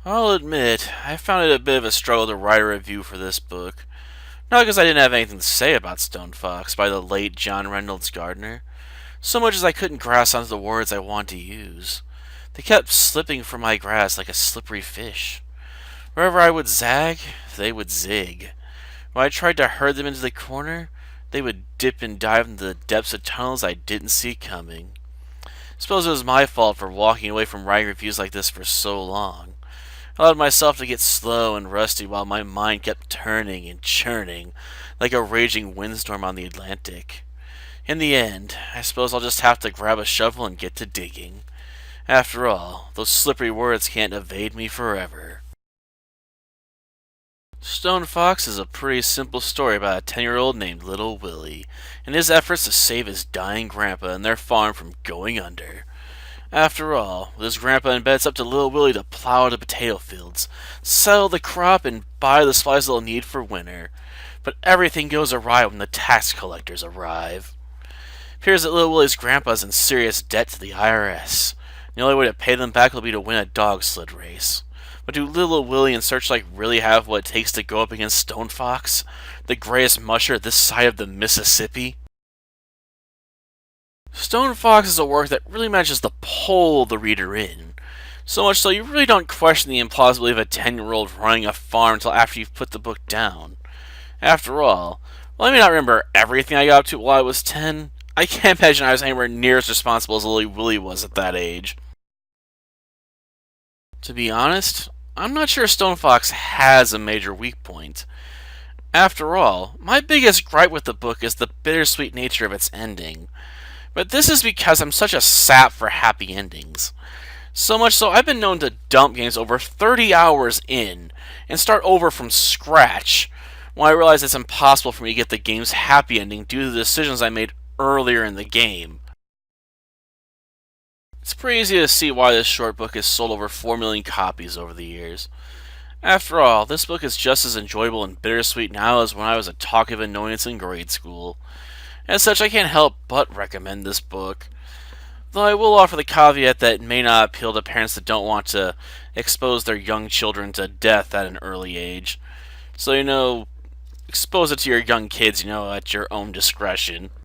I'll admit, I found it a bit of a struggle to write a review for this book. Not because I didn't have anything to say about Stone Fox by the late John Reynolds Gardiner, so much as I couldn't grasp onto the words I wanted to use. They kept slipping from my grasp like a slippery fish. Wherever I would zag, they would zig. When I tried to herd them into the corner, they would dip and dive into the depths of tunnels I didn't see coming. Suppose it was my fault for walking away from writing reviews like this for so long. I allowed myself to get slow and rusty while my mind kept turning and churning like a raging windstorm on the Atlantic. In the end, I suppose I'll just have to grab a shovel and get to digging. After all, those slippery words can't evade me forever. Stone Fox is a pretty simple story about a 10-year-old named Little Willy and his efforts to save his dying grandpa and their farm from going under. After all, with his grandpa in bed, it's up to Little Willy to plow the potato fields, settle the crop, and buy the supplies they'll need for winter. But everything goes awry when the tax collectors arrive. It appears that Little Willy's grandpa is in serious debt to the IRS. The only way to pay them back will be to win a dog sled race. But do Little Willy and Searchlight really have what it takes to go up against Stone Fox, the greatest musher this side of the Mississippi? Stone Fox is a work that really manages to pull the reader in. So much so you really don't question the implausibility of a 10-year-old running a farm until after you've put the book down. After all, while I may not remember everything I got up to while I was 10, I can't imagine I was anywhere near as responsible as Lily Willy was at that age. To be honest, I'm not sure Stone Fox has a major weak point. After all, my biggest gripe with the book is the bittersweet nature of its ending. But this is because I'm such a sap for happy endings. So much so I've been known to dump games over 30 hours in and start over from scratch when I realize it's impossible for me to get the game's happy ending due to the decisions I made earlier in the game. It's pretty easy to see why this short book has sold over 4 million copies over the years. After all, this book is just as enjoyable and bittersweet now as when I was a talkative annoyance in grade school. As such, I can't help but recommend this book. Though I will offer the caveat that it may not appeal to parents that don't want to expose their young children to death at an early age. So, expose it to your young kids, at your own discretion.